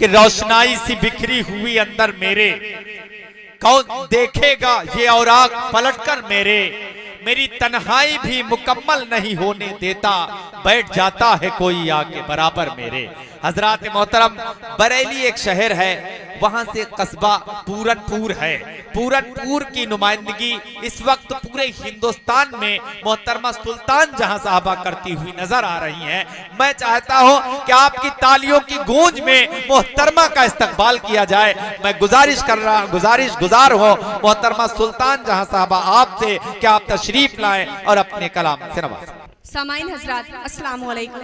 कि रोशनाई सी बिखरी हुई अंदर मेरे, कौन देखेगा ये औराक पलटकर मेरे, मेरी तन्हाई भी मुकम्मल नहीं होने देता, बैठ जाता है कोई आके बराबर मेरे। हजरात मोहतरम, बरेली एक शहर है, वहां से कस्बा पूरनपुर है। पूरनपुर की नुमाइंदगी इस वक्त पूरे हिंदुस्तान में मोहतरमा सुल्तान जहां साहबा करती हुई नजर आ रही हैं। मैं चाहता हूं कि आपकी तालियों की गूंज में मोहतरमा का इस्तकबाल किया जाए। मैं गुजारिश हो मोहतरमा सुल्तान जहां साहबा आपसे कि आप तशरीफ लाएं और अपने कलाम से नवाजें। सामाइन हजरात, अस्सलाम वालेकुम।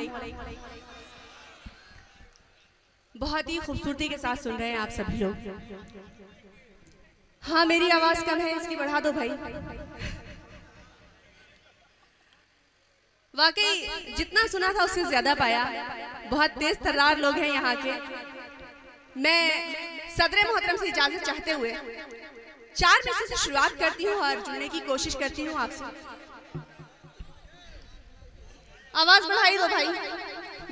बहुत ही खूबसूरती के साथ सुन रहे हैं आप सभी लोग। हाँ, मेरी आवाज कम है, इसकी बढ़ा दो भाई। वाकई जितना सुना था उससे ज्यादा पाया। बहुत तेज तर्रार लोग हैं यहाँ के। मैं सदर मोहतरम से इजाजत चाहते हुए 4 मिनट से शुरुआत करती हूँ और जुड़ने की कोशिश करती हूँ आपसे। आवाज बढ़ाई दो भाई,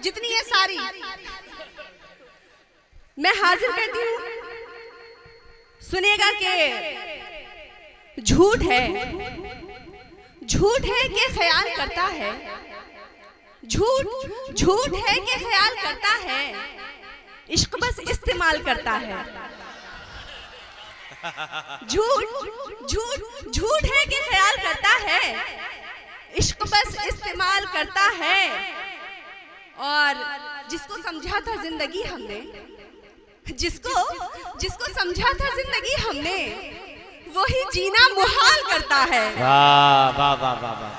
जितनी है सारी मैं हाजिर करती हूँ। सुनिएगा कि झूठ है कि ख्याल करता है, झूठ है कि ख्याल करता है, इश्क बस इस्तेमाल करता है। झूठ है कि ख्याल करता है, इश्क बस इस्तेमाल करता है। और जिसको समझा था जिंदगी हमने, जिसको समझा था जिंदगी हमने, वही जीना मुहाल करता है। वाह वाह वाह वाह वाह।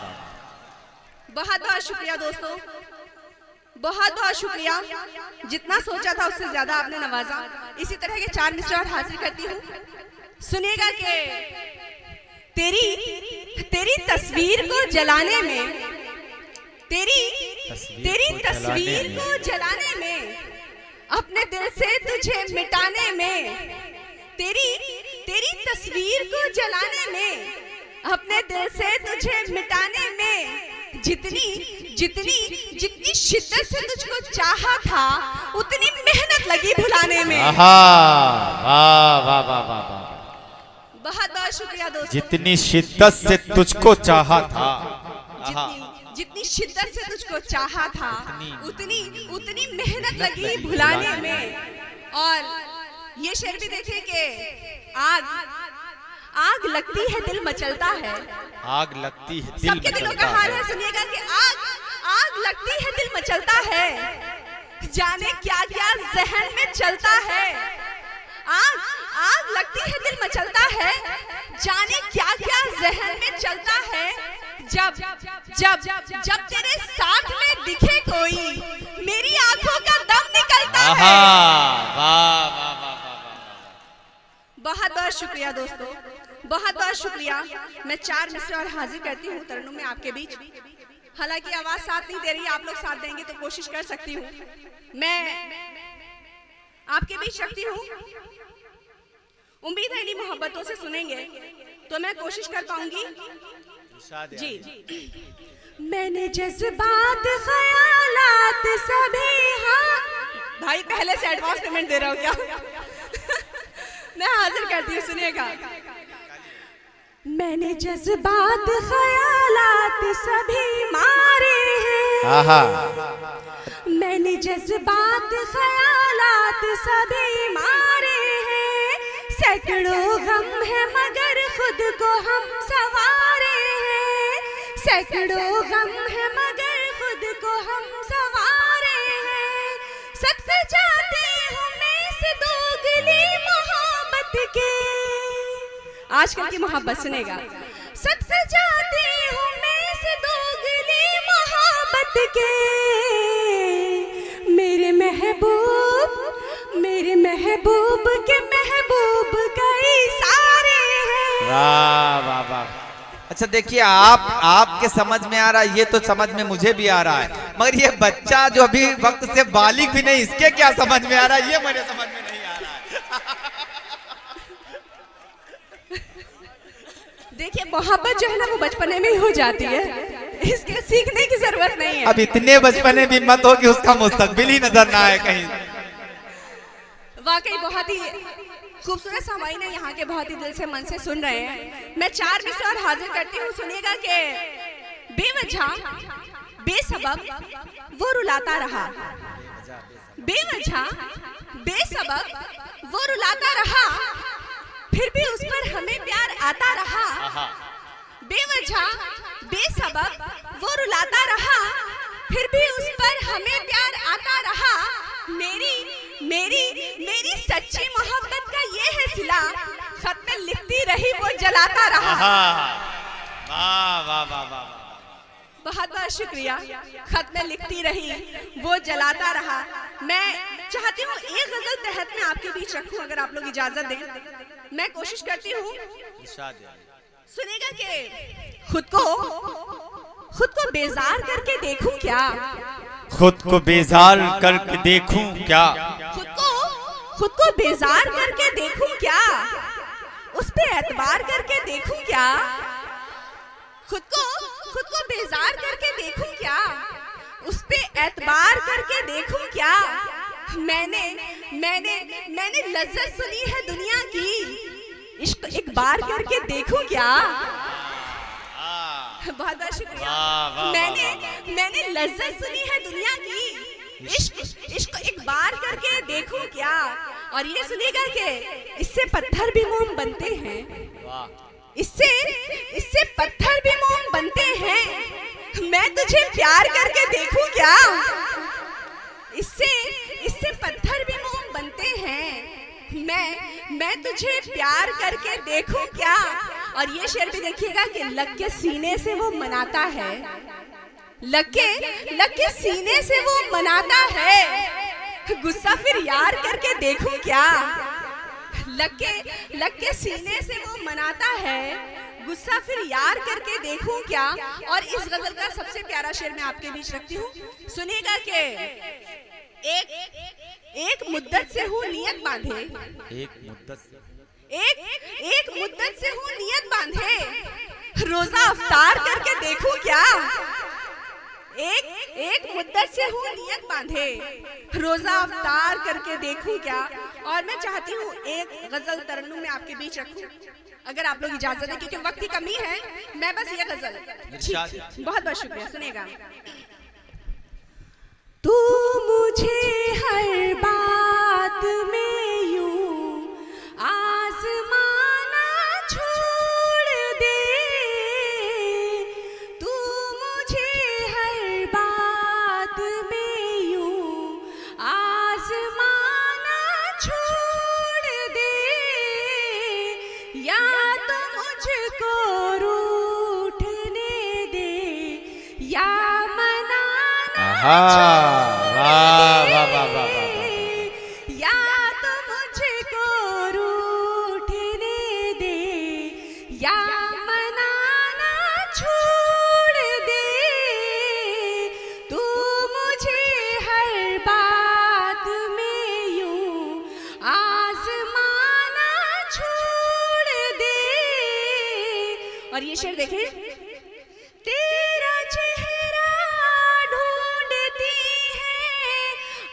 बहुत बहुत शुक्रिया दोस्तों, बहुत बहुत शुक्रिया। जितना सोचा था उससे ज्यादा आपने नवाजा। इसी तरह के 4 मिसरे और हाजिर करती हूँ। सुनिएगा कि तेरी तस्वीर को जलाने में, तेरी तस्वीर को जलाने में, अपने दिल से तुझे मिटाने में, तेरी तस्वीर को जलाने में, अपने दिल से तुझे मिटाने में, जितनी शिद्दत से तुझको चाहा था, उतनी मेहनत लगी भुलाने में। वाह वाह वाह वाह। बहुत बहुत शुक्रिया दोस्तों। जितनी शिद्दत से तुझको चाहा था, जितनी शिद्दत से तुझको चाहा था, उतनी मेहनत लगी भुलाने में। और ये शेर भी देखे कि आग लगती है दिल मचलता है, आग लगती है दिल सबके दिलों का हाल है। सुनिएगा कि आग लगती है दिल मचलता है, जाने क्या क्या जहन में चलता है। आग लगती है दिल मचलता है, जाने क्या क्या जहन में चलता है। जब तेरे साथ में दिखे कोई, मेरी आंखों का दम निकलता है। बहुत बहुत शुक्रिया दोस्तों, बहुत बहुत शुक्रिया। मैं 4 मिसरे और हाजिर करती हूँ तरन्नुम में आपके बीच। हालांकि आवाज साथ नहीं दे रही, आप लोग साथ देंगे तो कोशिश कर सकती हूँ। मैं आपके बीच रखती हूँ, उम्मीद है इन्हीं मोहब्बतों से सुनेंगे तो मैं कोशिश कर पाऊंगी जी। मैंने जज्बात ख्यालात सभी, हाँ भाई पहले से एडवांस पेमेंट दे रहा हूँ क्या? मैं हाजिर करती हूँ, सुनिएगा। मैंने जज्बात ख्यालात सभी मारे हैं, मैंने जज्बात ख्यालात सभी मारे हैं, सैकड़ों गम है मगर खुद को हम संवारे हैं, सैकड़ों गम है मगर खुद को हम संवारे हैं। सच जाती हूँ मैं से दोगली मोहब्बत के, आजकल की मोहब्बत सुनेगा। सच जाती हूँ मैं से दोगली मोहब्बत के, मेरे महबूब के महबूब कई सारे हैं। वाह वाह वाह। अच्छा देखिए, आपके समझ में आ रहा है, ये तो समझ में मुझे भी आ रहा है, मगर ये बच्चा जो अभी वक्त से बालिग भी नहीं, इसके क्या समझ में आ रहा है, ये मेरे समझ में नहीं आ रहा है। देखिए मोहब्बत जो है ना वो बचपने में ही हो जाती है, इसके सीखने की जरूरत नहीं है। अब इतने बचपने भी मत हो कि उसका मुस्तकबिल ही नजर ना आए कहीं। वाकई बहुत ही खूबसूरत समाई ने यहाँ के बहुत ही दिल से मन से सुन रहे हैं। मैं 4 मिसरे और हाजिर करती हूँ, सुनिएगा कि बेवजह बेसबब वो रुलाता रहा, बेवजह बेसबब वो रुलाता रहा, फिर भी उस पर हमें प्यार आता रहा। बेवजह बेसबब वो रुलाता रहा, फिर भी उस पर हमें प्यार आता रहा। मेरी मेरी मेरी सच्ची मोहब्बत का ये है सिला, खत में लिखती रही वो जलाता रहा। वाह वाह वाह वाह, बहुत बहुत शुक्रिया। खत में लिखती रही वो जलाता रहा। मैं चाहती हूँ एक गजल तहत में आपके बीच रखूं, अगर आप लोग इजाजत दें। मैं कोशिश करती हूँ, सुनेगा कि खुद को बेजार करके देखूं क्या, खुद को बेजार करके देखूं क्या, खुद को बेजार करके देखूं क्या, उस पे एतबार करके देखूं क्या, खुद को बेजार करके देखूं क्या, उस पे एतबार करके देखूं क्या। मैंने लज्जत सुनी है दुनिया की, इश्क एक बार करके देखूं क्या। बहुत बहुत शुक्रिया। मैंने लज्जत सुनी है दुनिया की, इश्क एक बार करके देखूं क्या। और ये सुनिएगा कि इससे पत्थर भी मोम बनते हैं, इससे पत्थर भी मोम बनते हैं। मैं तुझे प्यार करके देखूं क्या, इससे पत्थर भी मोम बनते हैं। मैं तुझे प्यार करके देखूं क्या। और ये शेर भी देखिएगा कि लग के सीने से वो मनाता है, लग के सीने से वो मनाता है। गुस्सा फिर यार करके देखूं क्या, लग के सीने से वो मनाता है, गुस्सा फिर यार करके देखूं क्या। और इस गजल का सबसे प्यारा शेर मैं आपके बीच रखती हूँ, सुनिएगा कि एक मुद्दत से हूँ नियत बांधे, एक मुद्दत से हूँ नियत बांधे, रोजा अफ्तार करके देखूं क्या। एक मुद्दत से हूँ नियत बांधे, रोजा अफ्तार करके देखूं क्या। और मैं चाहती हूँ एक गजल तरन्नुम में आपके बीच रखूं, अगर आप लोग इजाजत दें, क्योंकि वक्त की कमी है। मैं बस ये गजल, बहुत बहुत शुक्रिया, सुनेगा। तू मुझे हर बात में यूं आज़माना छोड़ दे, तू मुझे हर बात में यूं आज़माना छोड़ दे, या तो मुझको रूठने दे, या या तो मुझको रूठने दे, या मनाना छोड़ दे। तू मुझे हर बात में यूं आज़माना छोड़ दे। और ये शेर देखें, तेरा चेहरा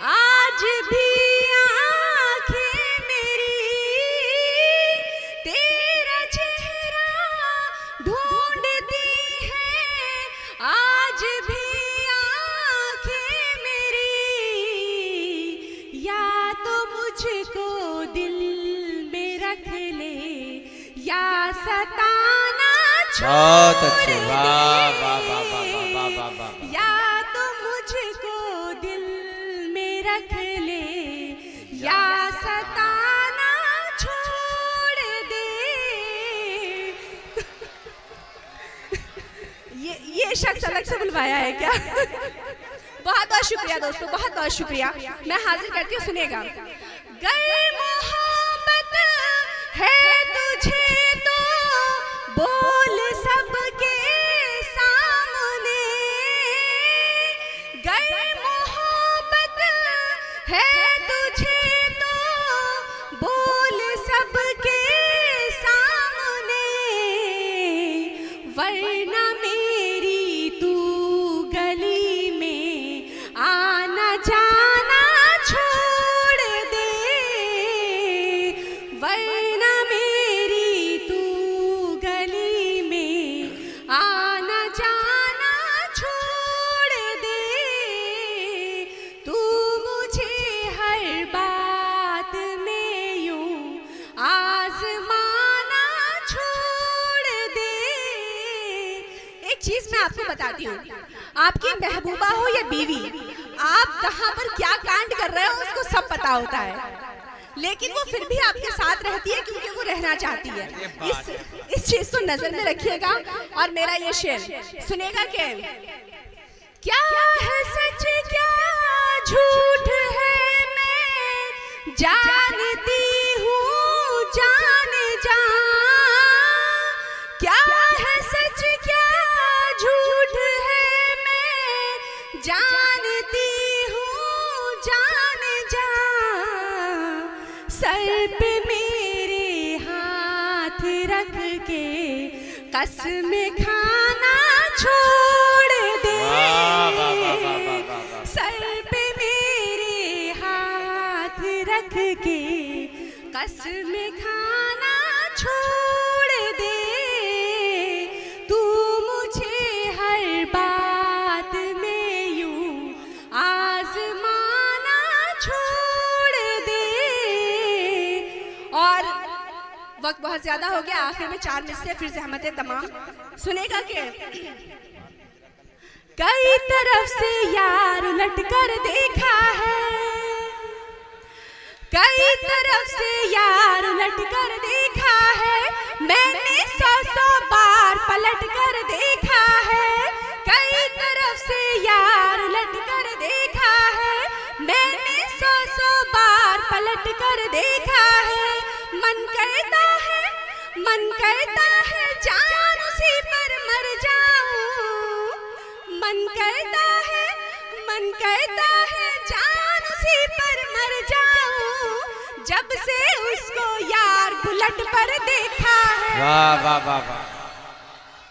आज भी आँखें मेरी, तेरा चेहरा ढूंढती है आज भी आँखें मेरी, या तो मुझको दिल में रख ले, या सताना बहुत अच्छे, वाह वाह वाह वाह वाह वाह, या तो मुझको दिल में रख ले, या सताना छोड़ दे। ये शख्स अलग से बुलवाया है क्या? बहुत बहुत शुक्रिया दोस्तों, बहुत बहुत शुक्रिया। मैं हाजिर करती हूँ, सुनेगा। गर मोहब्बत है तुझे तो बोल सबके सामने, गर मोहब्बत है तुझे तो बोल सबके सामने, वरना मेरी तू गली में आना जाना छोड़ दे, आपको बताती हूँ, आपकी महबूबा हो या बीवी, आप कहाँ पर क्या कांड कर रहे हो उसको सब पता होता है, लेकिन वो फिर भी आपके साथ रहती है क्योंकि वो रहना चाहती है। इस चीज को नजर में रखिएगा। और मेरा ये शेर सुनेगा के, क्या है सच क्या झूठ है मैं जानती हूँ जान जा, क्या है सच क्या झूठ है मैं जानती हूँ जान जा, सर पे मेरे हाथ रख के कसम खाना छोड़ दे, सर पे मेरे हाथ रख के कसम खाना छोड़ दे, तू मुझे हर बात में यूं आजमाना छोड़ दे। और वक्त बहुत ज्यादा हो गया, आखिर में 4 मिसरे फिर जहमत तमाम सुनेगा के, कई तरफ से यार लटकर देखा है, कई तरफ से यार लटकर देखा है, मैंने 100 बार पलट कर देखा है, कई तरफ से यार लटकर देखा है, मैंने 100 बार पलट कर देखा है, मन करता है जान उसी पर मर जाऊं, मन करता है जान उसी पर मर जाऊं, जब से उसको यार बुलेट पर देखा है। वाह वाह वाह वाह।